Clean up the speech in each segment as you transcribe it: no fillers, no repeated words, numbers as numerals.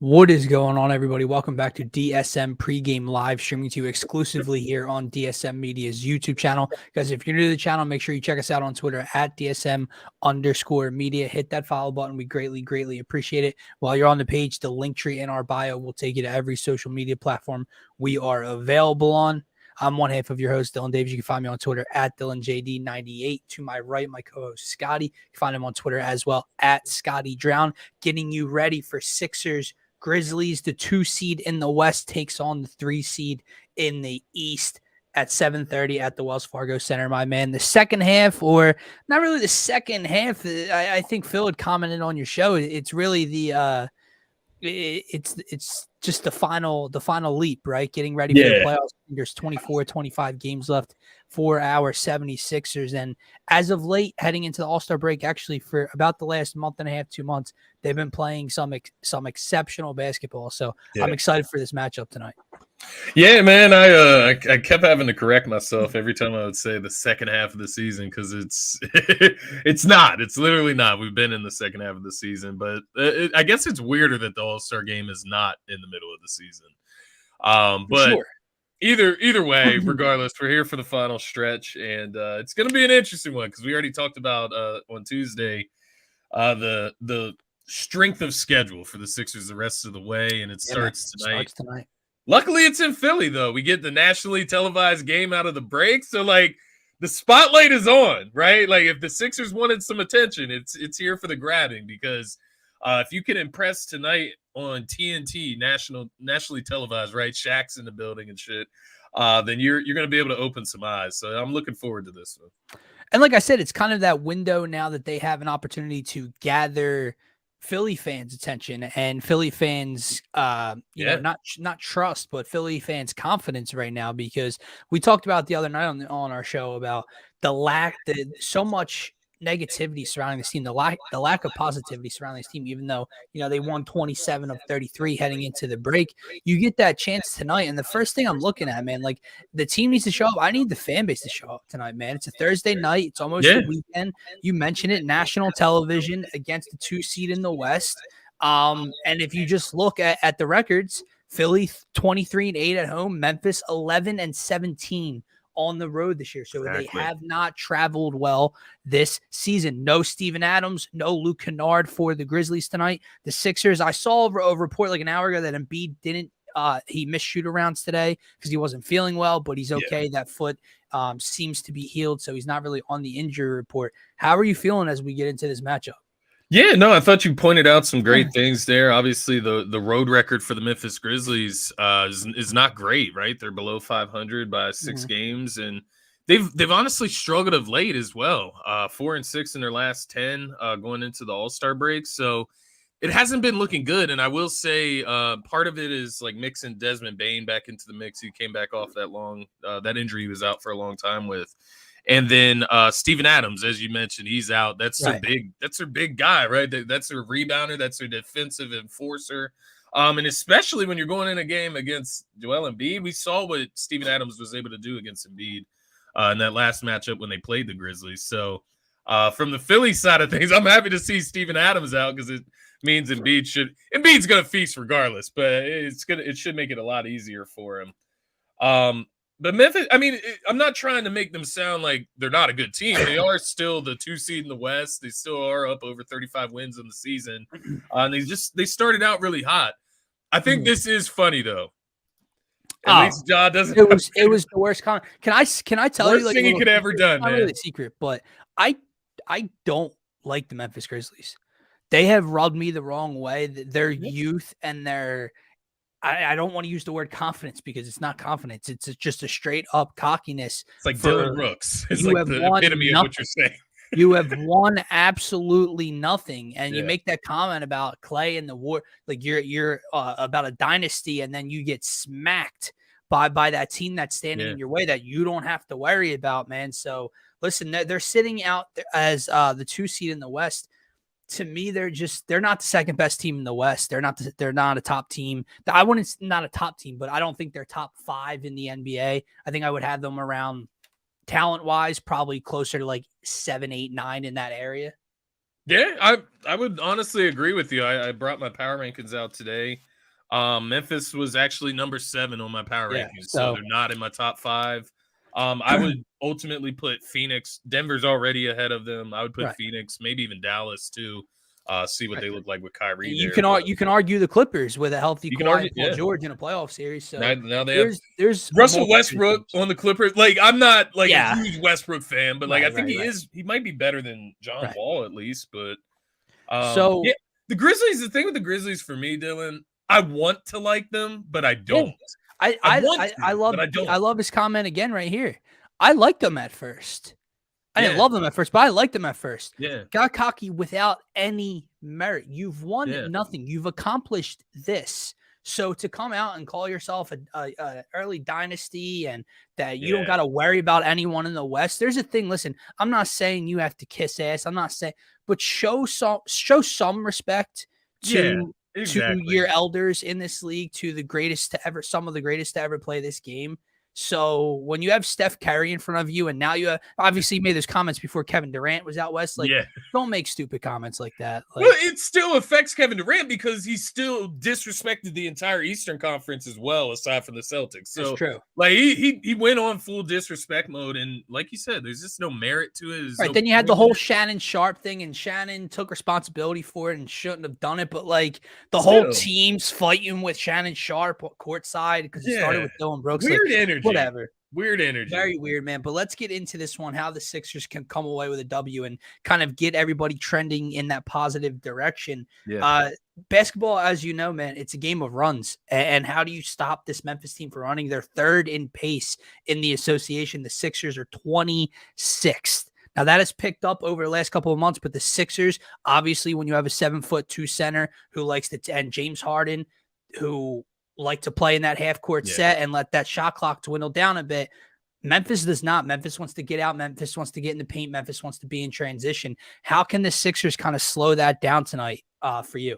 What is going on, everybody? Welcome back to DSM pregame live, streaming to you exclusively here on DSM Media's YouTube channel. Guys, if you're new to the channel, make sure you check us out on Twitter at DSM_media. Hit that follow button. We greatly appreciate it. While you're on the page, the link tree in our bio will take you to every social media platform we are available on. I'm one half of your host, Dylan Davis. You can find me on Twitter at DylanJD98. To my right, my co-host, Scotty. You can find him on Twitter as well at Scotty Drown, getting you ready for Sixers Grizzlies. The 2 seed in the West takes on the 3 seed in the East at 7:30 at the Wells Fargo Center, my man. The second half, or not really the second half, I think Phil had commented on your show. It's really the it's just the final leap, right? Getting ready for the playoffs. There's 25 games left for our 76ers. And as of late, heading into the All-Star break, actually for about the last month and a half, 2 months, they've been playing some exceptional basketball. So I'm excited for this matchup tonight. Yeah, man, I kept having to correct myself every time I would say the second half of the season, because it's not. It's literally not. We've been in the second half of the season, but I guess it's weirder that the All-Star game is not in the middle of the season. But sure. Either way, regardless, we're here for the final stretch, and it's going to be an interesting one because we already talked about on Tuesday the strength of schedule for the Sixers the rest of the way, and it starts tonight. Luckily, it's in Philly, though. We get the nationally televised game out of the break. So, like, the spotlight is on, right? Like, if the Sixers wanted some attention, it's here for the grabbing, because if you can impress tonight on TNT, nationally televised, right? Shaq's in the building and shit, then you're going to be able to open some eyes. So I'm looking forward to this one. And like I said, it's kind of that window now that they have an opportunity to gather Philly fans' attention and Philly fans, you know, not trust, but Philly fans' confidence right now, because we talked about the other night on our show about so much negativity surrounding this team, the lack of positivity surrounding this team, even though, you know, they won 27 of 33 heading into the break. You get that chance tonight, and the first thing I'm looking at, man, like, the team needs to show up. I need the fan base to show up tonight, man. It's a Thursday night. It's almost the weekend. You mentioned it, national television against the 2 seed in the West. And if you just look at the records, Philly 23-8 at home, Memphis 11-17 on the road this year. So They have not traveled well this season. No Steven Adams, no Luke Kennard for the Grizzlies tonight. The Sixers, I saw a report like an hour ago that Embiid didn't he missed shoot-arounds today because he wasn't feeling well, but he's okay. That foot seems to be healed, so he's not really on the injury report. How are you feeling as we get into this matchup? Yeah, no, I thought you pointed out some great things there. Obviously, the road record for the Memphis Grizzlies is not great, right? They're below 500 by 6 games, and they've honestly struggled of late as well. 4-6 in their last 10 going into the All-Star break. So it hasn't been looking good. And I will say part of it is like mixing Desmond Bane back into the mix. He came back off that injury he was out for a long time with. And then Steven Adams, as you mentioned, he's out. That's their big guy, right? That's their rebounder. That's their defensive enforcer. And especially when you're going in a game against Joel Embiid, we saw what Steven Adams was able to do against Embiid in that last matchup when they played the Grizzlies. So from the Philly side of things, I'm happy to see Steven Adams out, because it means Embiid's going to feast regardless, but it should make it a lot easier for him. But Memphis, I mean, I'm not trying to make them sound like they're not a good team. They are still the 2 seed in the West. They still are up over 35 wins in the season. And they started out really hot. I think this is funny, though. At least Ja doesn't. It was the worst comment. Can I tell you, like, thing he could ever done, man? Not really a secret, but I don't like the Memphis Grizzlies. They have rubbed me the wrong way. Their youth and their I don't want to use the word confidence, because it's not confidence. It's just a straight up cockiness. It's like Dylan Brooks. It's like the epitome of what you're saying. You have won absolutely nothing, and you make that comment about Clay and the war, like you're about a dynasty, and then you get smacked by that team that's standing in your way that you don't have to worry about, man. So listen, they're sitting out as the 2 seed in the West. to me, they're not the second best team in the West. They're not a top team. I wouldn't not a top team, but I don't think they're top 5 in the NBA. I think I would have them around talent wise, probably closer to like 7, 8, 9 in that area. Yeah, I would honestly agree with you. I brought my power rankings out today. Memphis was actually number 7 on my power rankings, so they're not in my top 5. I would ultimately put Phoenix. Denver's already ahead of them. I would put Phoenix, maybe even Dallas too. See what they look like with Kyrie. You can argue the Clippers with a healthy Paul George in a playoff series. So now they there's Russell Westbrook on the Clippers. Like, I'm not like a huge Westbrook fan, but like I think he might be better than John Wall at least. But the Grizzlies. The thing with the Grizzlies for me, Dylan, I want to like them, but I don't. I love his comment again right here. I liked them at first. I didn't love them at first, but I liked them at first. Yeah. Got cocky without any merit. You've won nothing. You've accomplished this. So to come out and call yourself a early dynasty and that you don't got to worry about anyone in the West. There's a thing. Listen, I'm not saying you have to kiss ass. I'm not saying, but show some respect to your elders in this league, to the greatest to ever, some of the greatest to ever play this game. So when you have Steph Curry in front of you, and now you obviously made those comments before Kevin Durant was out west, like don't make stupid comments like that. Like, well, it still affects Kevin Durant because he still disrespected the entire Eastern Conference as well, aside from the Celtics. So that's true. Like he went on full disrespect mode, and like you said, there's just no merit to it. Right. Then you had the whole Shannon Sharp thing, and Shannon took responsibility for it and shouldn't have done it. But like the whole team's fighting with Shannon Sharp courtside because it started with Dylan Brooks. Weird energy. Whatever. Weird energy. Very weird, man. But let's get into this one, how the Sixers can come away with a W and kind of get everybody trending in that positive direction. Yeah. Basketball, as you know, man, it's a game of runs. And how do you stop this Memphis team from running? They're 3rd in pace in the association. The Sixers are 26th. Now, that has picked up over the last couple of months, but the Sixers, obviously, when you have a 7'2" center who likes to, and James Harden, who like to play in that half-court set and let that shot clock dwindle down a bit. Memphis does not. Memphis wants to get out. Memphis wants to get in the paint. Memphis wants to be in transition. How can the Sixers kind of slow that down tonight for you?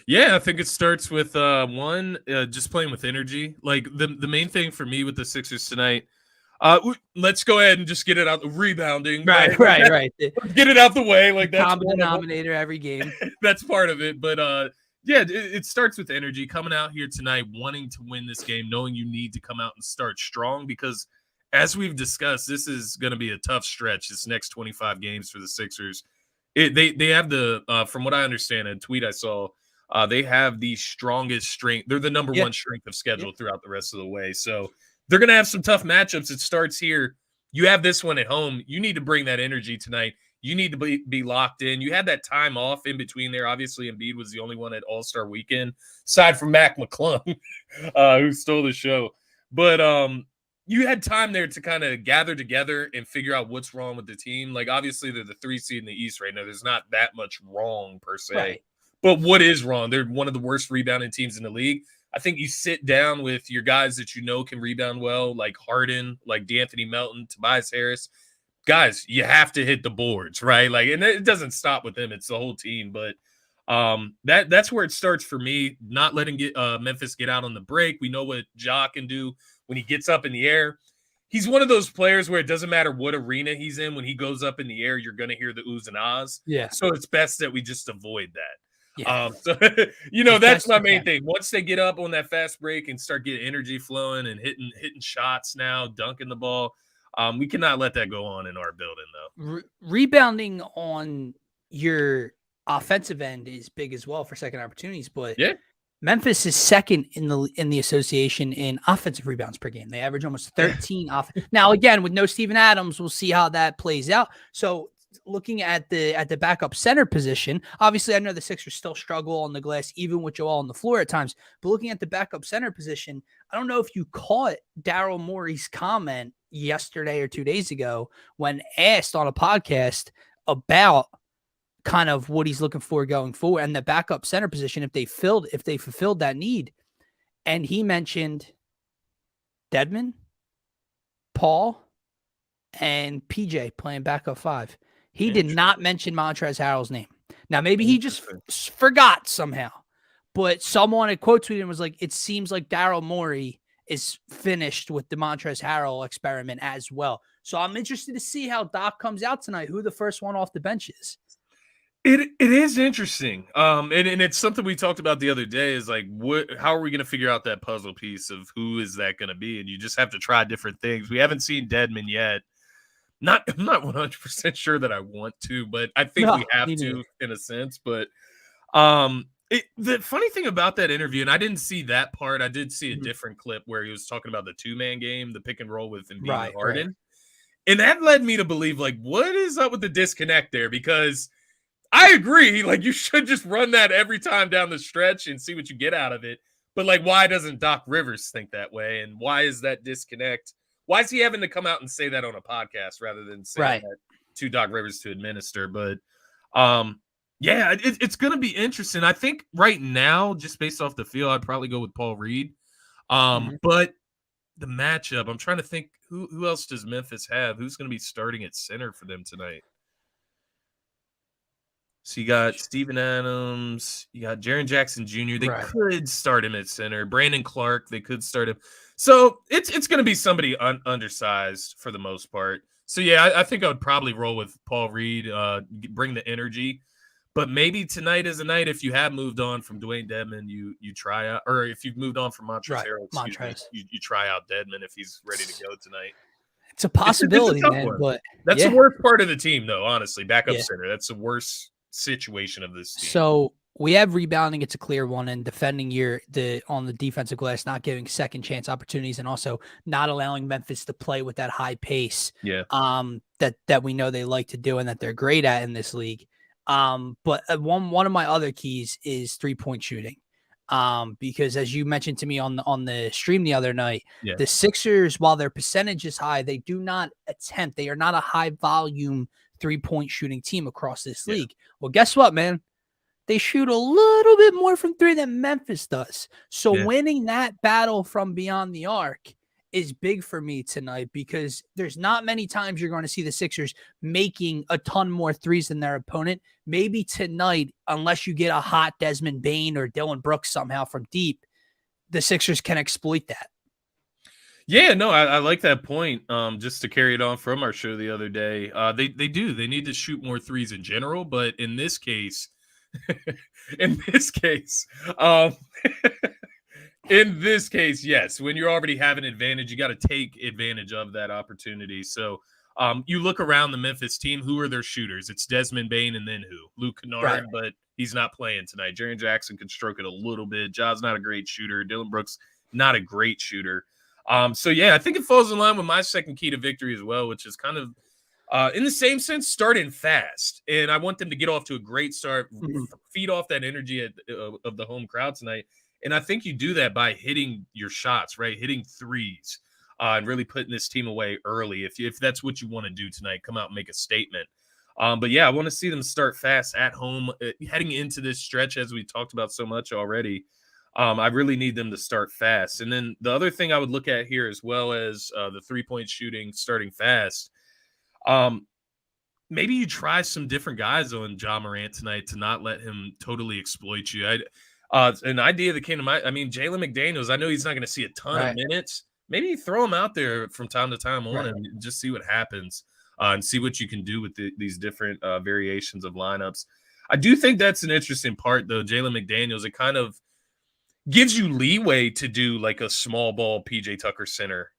Yeah, I think it starts with just playing with energy. Like the main thing for me with the Sixers tonight, let's go ahead and just get it out. Rebounding. Right. Get it out the way. Like that's common denominator every game. That's part of it. But yeah, it starts with energy, coming out here tonight, wanting to win this game, knowing you need to come out and start strong because, as we've discussed, this is going to be a tough stretch, this next 25 games for the Sixers. They have from what I understand, a tweet I saw, they have the strongest strength. They're the number 1 strength of schedule throughout the rest of the way. So they're going to have some tough matchups. It starts here. You have this one at home. You need to bring that energy tonight. You need to be locked in. You had that time off in between there. Obviously, Embiid was the only one at All-Star Weekend, aside from Mac McClung, who stole the show. But you had time there to kind of gather together and figure out what's wrong with the team. Like, obviously, they're the 3 seed in the East right now. There's not that much wrong, per se. Right. But what is wrong? They're one of the worst rebounding teams in the league. I think you sit down with your guys that you know can rebound well, like Harden, like D'Anthony Melton, Tobias Harris. Guys, you have to hit the boards, right? Like, and it doesn't stop with them; it's the whole team. But that's where it starts for me. Not letting Memphis get out on the break. We know what Ja can do when he gets up in the air. He's one of those players where it doesn't matter what arena he's in. When he goes up in the air, you're going to hear the oohs and ahs. Yeah. So it's best that we just avoid that. Yeah. So that's my main thing. Once they get up on that fast break and start getting energy flowing and hitting shots now, dunking the ball. We cannot let that go on in our building, though. Rebounding on your offensive end is big as well for second opportunities, but Memphis is second in the association in offensive rebounds per game. They average almost 13 off. Now, again, with no Steven Adams, we'll see how that plays out. So, looking at the backup center position, obviously, I know the Sixers still struggle on the glass, even with Joel on the floor at times. But looking at the backup center position, I don't know if you caught Daryl Morey's comment yesterday or 2 days ago when asked on a podcast about kind of what he's looking for going forward and the backup center position if they fulfilled that need. And he mentioned Dedmon, Paul, and PJ playing backup 5. He did not mention Montrezl Harrell's name. Now, maybe he just forgot somehow, but someone had quote tweeted and was like, it seems like Daryl Morey is finished with the Montrezl Harrell experiment as well. So I'm interested to see how Doc comes out tonight, who the first one off the bench is. It is interesting. And it's something we talked about the other day is like, how are we going to figure out that puzzle piece of who is that going to be? And you just have to try different things. We haven't seen Dedmon yet. I'm not 100% sure that I want to, but I think we have to in a sense. But the funny thing about that interview, and I didn't see that part. I did see a different clip where he was talking about the 2-man game, the pick and roll with Embiid and Harden. Right. And that led me to believe, like, what is up with the disconnect there? Because I agree, like, you should just run that every time down the stretch and see what you get out of it. But, like, why doesn't Doc Rivers think that way? And why is that disconnect? Why is he having to come out and say that on a podcast rather than saying that to Doc Rivers to administer? But, yeah, it's going to be interesting. I think right now, just based off the field, I'd probably go with Paul Reed. But the matchup, I'm trying to think, who else does Memphis have? Who's going to be starting at center for them tonight? So you got Steven Adams, you got Jaren Jackson Jr. They could start him at center. Brandon Clark, they could start him. So it's going to be somebody undersized for the most part. So, yeah, I think I would probably roll with Paul Reed, bring the energy. But maybe tonight is a night if you have moved on from Dwayne Dedmon, you try out, or if you've moved on from Montrezl Harrell, you try out Dedmon if he's ready to go tonight. It's a possibility, man. But that's the worst part of the team, though, honestly. Backup center. That's the worst situation of this team. So we have rebounding. It's a clear one, and defending on the defensive glass, not giving second chance opportunities, and also not allowing Memphis to play with that high pace. That we know they like to do and that they're great at in this league. But one of my other keys is 3-point shooting. Because as you mentioned to me on the stream the other night, the Sixers, while their percentage is high, they do not attempt. They are not a high volume 3-point shooting team across this league. Well, guess what, man? They shoot a little bit more from three than Memphis does. So winning that battle from beyond the arc is big for me tonight, because there's not many times you're going to see the Sixers making a ton more threes than their opponent. Maybe tonight, unless you get a hot Desmond Bane or Dylan Brooks somehow from deep, the Sixers can exploit that. Yeah, no, I like that point. Just to carry it on from our show the other day, they need to shoot more threes in general, but in this case, in this case, yes, when you already have an advantage, you got to take advantage of that opportunity. So you look around the Memphis team, who are their shooters? It's Desmond Bane, and then who? Luke Kennard, but he's not playing tonight. Jaren Jackson can stroke it a little bit. Ja's not a great shooter. Dylan Brooks, not a great shooter. So, yeah, I think it falls in line with my second key to victory as well, which is kind of in the same sense, starting fast. And I want them to get off to a great start, feed off that energy of the home crowd tonight. And I think you do that by hitting your shots, right? Hitting threes and really putting this team away early. If that's what you want to do tonight, come out and make a statement. But, yeah, I want to see them start fast at home, heading into this stretch, as we talked about so much already. I really need them to start fast. And then the other thing I would look at here, as well as the 3-point shooting starting fast, maybe you try some different guys on Ja Morant tonight to not let him totally exploit you. An idea that came to mind, I mean, Jalen McDaniels, I know he's not going to see a ton of minutes. Maybe throw him out there from time to time and just see what happens and see what you can do with these different variations of lineups. I do think that's an interesting part, though. Jalen McDaniels, it kind of gives you leeway to do like a small ball PJ Tucker center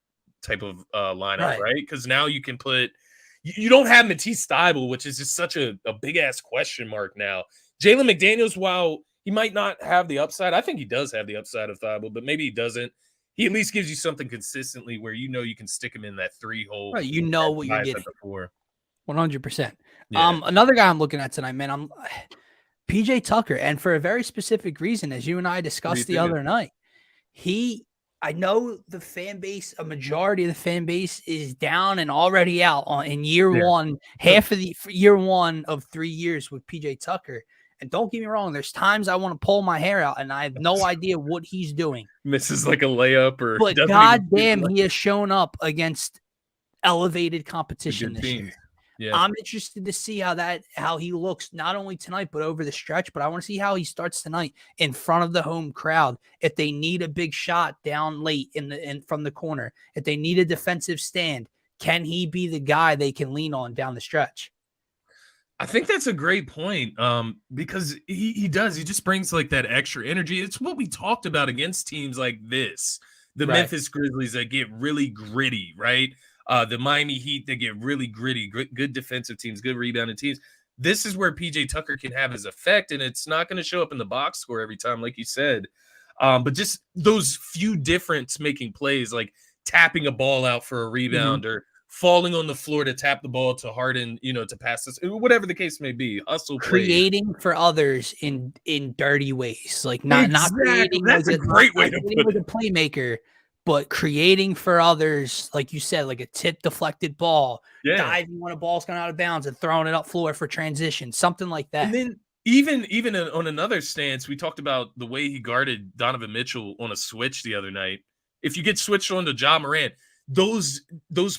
type of lineup, right? Because now you can put – you don't have Matisse Thybulle, which is just such a big-ass question mark now. Jalen McDaniels, while he might not have the upside, I think he does have the upside of Thybulle, but maybe he doesn't. He at least gives you something consistently where you know you can stick him in that 3-hole. Right, you know what you're getting. 100%. Yeah. Another guy I'm looking at tonight, man, PJ Tucker, and for a very specific reason, as you and I discussed the other night. I know the fan base, a majority of the fan base is down and already out in year one, half of the year one of 3 years with PJ Tucker. And don't get me wrong, there's times I want to pull my hair out and I have no idea what he's doing. Misses like a layup or. But goddamn, he has shown up against elevated competition this year. Yeah. I'm interested to see how he looks not only tonight but over the stretch. But I want to see how he starts tonight in front of the home crowd. If they need a big shot down late from the corner, if they need a defensive stand, can he be the guy they can lean on down the stretch? I think that's a great point. Because he just brings like that extra energy. It's what we talked about against teams like this, the Right. Memphis Grizzlies that get really gritty, right? The Miami Heat that get really gritty, good defensive teams, good rebounding teams. This is where PJ Tucker can have his effect, and it's not going to show up in the box score every time, like you said. But just those few difference making plays, like tapping a ball out for a rebound or falling on the floor to tap the ball to Harden, to pass this, whatever the case may be, hustle creating plays. for others in dirty ways, like not creating. That's a great way to put it. A playmaker, but creating for others, like you said, like a tip deflected ball, diving when a ball's gone out of bounds and throwing it up floor for transition, something like that. And then even on another stance, we talked about the way he guarded Donovan Mitchell on a switch the other night. If you get switched on to Ja Morant, those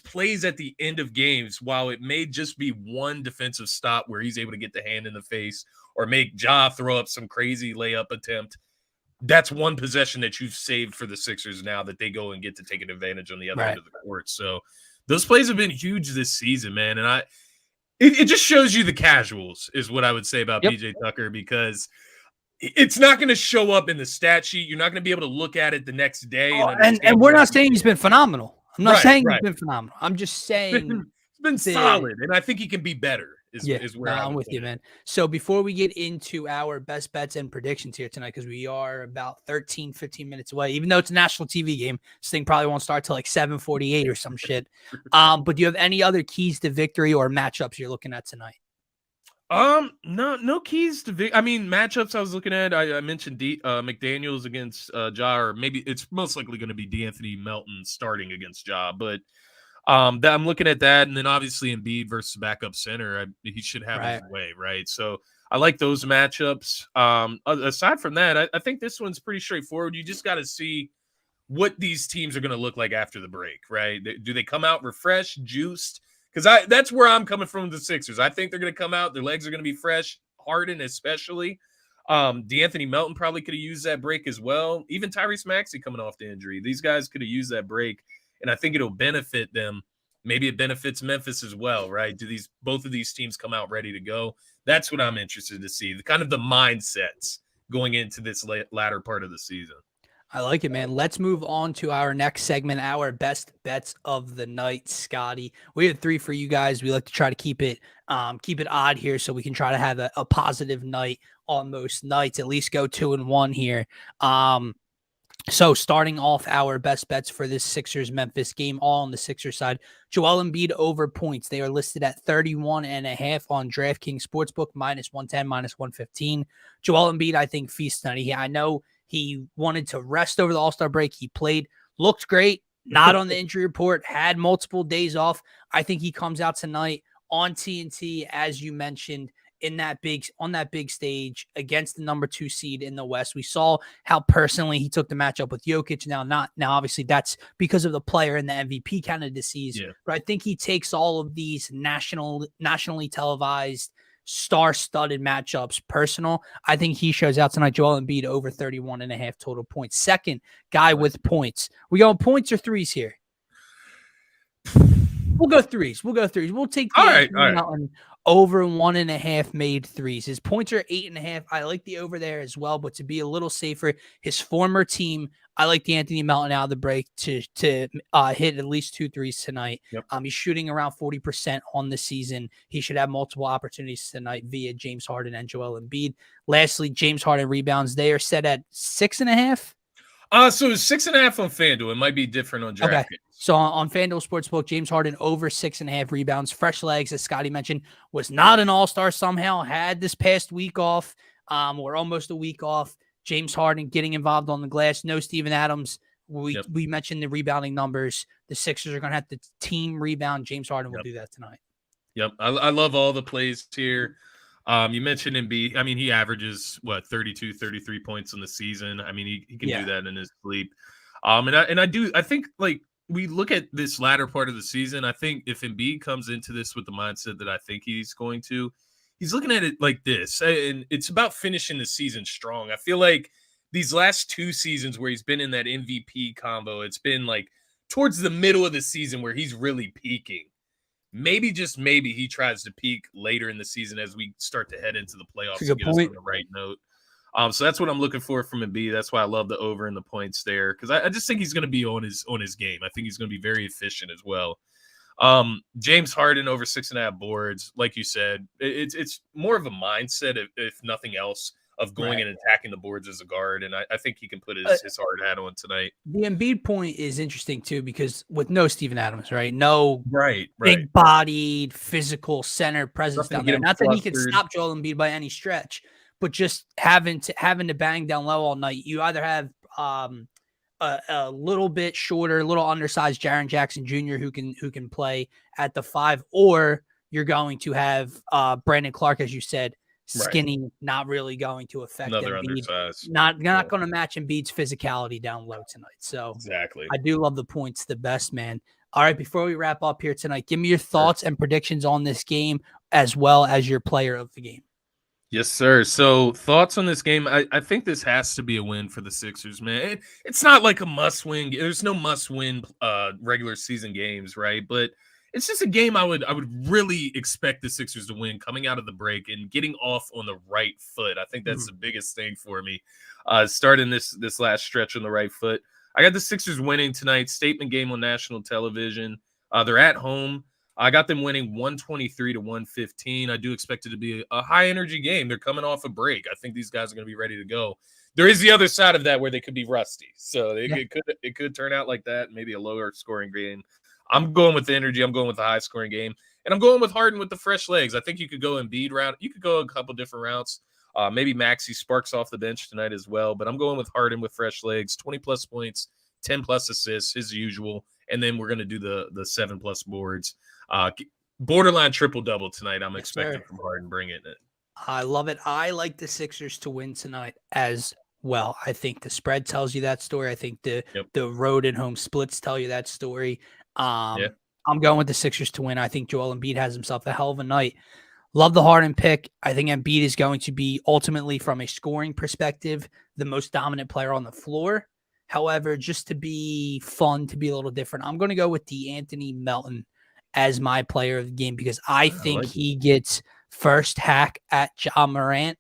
plays at the end of games, while it may just be one defensive stop where he's able to get the hand in the face or make Ja throw up some crazy layup attempt, that's one possession that you've saved for the Sixers now that they go and get to take an advantage on the other end of the court. So those plays have been huge this season, man. And it just shows you the casuals is what I would say about PJ Tucker, because it's not going to show up in the stat sheet. You're not going to be able to look at it the next day. And we're not saying he's been phenomenal. I'm not saying he's been phenomenal. I'm just saying it's been solid, and I think he can be better. Is where I'm with you, man. So before we get into our best bets and predictions here tonight, because we are about 13, 15 minutes away, even though it's a national TV game, this thing probably won't start till like 7:48 or some shit. But do you have any other keys to victory or matchups you're looking at tonight? No keys to matchups I was looking at. I mentioned McDaniels against Ja, or maybe it's most likely going to be D'Anthony Melton starting against Ja, but that I'm looking at that, and then obviously Embiid versus backup center, he should have his way, right? So I like those matchups. Aside from that, I think this one's pretty straightforward. You just got to see what these teams are going to look like after the break, right? Do they come out refreshed, juiced? Because that's where I'm coming from with the Sixers. I think they're going to come out. Their legs are going to be fresh, Harden especially. D'Anthony Melton probably could have used that break as well. Even Tyrese Maxey coming off the injury. These guys could have used that break, and I think it'll benefit them. Maybe it benefits Memphis as well, right? Do both of these teams come out ready to go? That's what I'm interested to see. The kind of the mindsets going into this latter part of the season. I like it, man. Let's move on to our next segment, our best bets of the night, Scotty. We have 3 for you guys. We like to try to keep it odd here so we can try to have a positive night on most nights, at least go 2-1 here. So starting off our best bets for this Sixers-Memphis game, all on the Sixers side. Joel Embiid over points. They are listed at 31.5 on DraftKings Sportsbook, -110, -115. Joel Embiid, I think, feasts tonight. I know he wanted to rest over the All-Star break. He played, looked great, not on the injury report, had multiple days off. I think he comes out tonight on TNT, as you mentioned, on that big stage against the number 2 seed in the West. We saw how personally he took the matchup with Jokic. Now obviously that's because of the player and the MVP candidacies. Yeah. But I think he takes all of these nationally televised, star-studded matchups personal. I think he shows out tonight. Joel Embiid over 31.5 total points. Second guy with points. We going points or threes here? We'll go threes. We'll take the Mountain over 1.5 made threes. His points are 8.5. I like the over there as well, but to be a little safer, his former team, I like the Anthony Melton out of the break to hit at least 2 threes tonight. Yep. He's shooting around 40% on the season. He should have multiple opportunities tonight via James Harden and Joel Embiid. Lastly, James Harden rebounds. They are set at 6.5. So it's 6.5 on FanDuel. It might be different on DraftKings. Okay. So on FanDuel Sportsbook, James Harden over 6.5 rebounds. Fresh legs, as Scotty mentioned, was not an all-star somehow. Had this past week off, or almost a week off. James Harden getting involved on the glass. No Steven Adams. We mentioned the rebounding numbers. The Sixers are going to have to team rebound. James Harden will do that tonight. Yep. I love all the plays here. You mentioned Embiid. I mean, he averages 32, 33 points in the season. I mean, he can do that in his sleep. I think like we look at this latter part of the season, I think if Embiid comes into this with the mindset that I think he's going to, he's looking at it like this, and it's about finishing the season strong. I feel like these last 2 seasons where he's been in that MVP combo, it's been like towards the middle of the season where he's really peaking. Maybe, just maybe, he tries to peak later in the season as we start to head into the playoffs to get us on the right note. So that's what I'm looking for from Embiid. That's why I love the over and the points there, because I just think he's going to be on his game. I think he's going to be very efficient as well. James Harden over 6.5 boards, like you said, it's more of a mindset, if nothing else, of going and attacking the boards as a guard, and I think he can put his hard hat on tonight. The Embiid point is interesting too, because with no Steven Adams, right? No big-bodied, physical center presence down there. Not that he can stop Joel Embiid by any stretch, but just having to bang down low all night. You either have a little bit shorter, a little undersized Jaren Jackson Jr. who can play at the 5, or you're going to have Brandon Clark, as you said, skinny, not really going to affect another Embiid. Undersized. Not going to match Embiid's physicality down low tonight. So exactly, I do love the points the best, man. All right, before we wrap up here tonight, give me your thoughts and predictions on this game, as well as your player of the game. Yes, sir. So thoughts on this game. I think this has to be a win for the Sixers, man. It's not like a must-win. There's no must-win regular season games, right? But it's just a game I would really expect the Sixers to win coming out of the break and getting off on the right foot. I think that's the biggest thing for me. Starting this last stretch on the right foot. I got the Sixers winning tonight. Statement game on national television. They're at home. I got them winning 123-115. I do expect it to be a high-energy game. They're coming off a break. I think these guys are going to be ready to go. There is the other side of that where they could be rusty. So it could turn out like that, maybe a lower-scoring game. I'm going with the energy. I'm going with the high-scoring game. And I'm going with Harden with the fresh legs. I think you could go Embiid route. You could go a couple different routes. Maybe Maxey sparks off the bench tonight as well. But I'm going with Harden with fresh legs, 20-plus points, 10-plus assists, as usual. And then we're going to do the 7-plus boards. Borderline triple-double tonight, I'm expecting from Harden bringing it. I love it. I like the Sixers to win tonight as well. I think the spread tells you that story. I think the road and home splits tell you that story. I'm going with the Sixers to win. I think Joel Embiid has himself a hell of a night. Love the Harden pick. I think Embiid is going to be ultimately, from a scoring perspective, the most dominant player on the floor. However, just to be fun, to be a little different, I'm going to go with DeAnthony Melton as my player of the game, because I think he gets first hack at Ja Morant.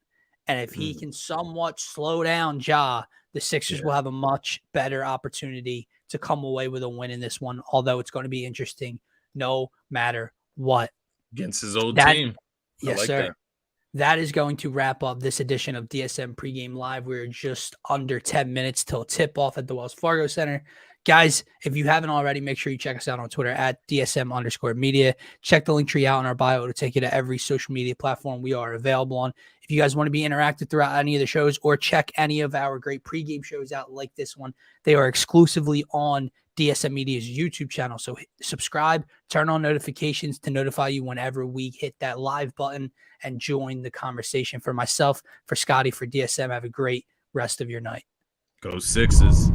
And if he can somewhat slow down Ja, the Sixers will have a much better opportunity to come away with a win in this one, although it's going to be interesting no matter what. Against his old team. Yes, sir. That is going to wrap up this edition of DSM Pregame Live. We're just under 10 minutes till tip-off at the Wells Fargo Center. Guys, if you haven't already, make sure you check us out on Twitter at DSM_media. Check the link tree out in our bio to take you to every social media platform we are available on. If you guys want to be interactive throughout any of the shows, or check any of our great pregame shows out like this one, they are exclusively on DSM Media's YouTube channel. So subscribe, turn on notifications to notify you whenever we hit that live button, and join the conversation. For myself, for Scotty, for DSM, have a great rest of your night. Go Sixes.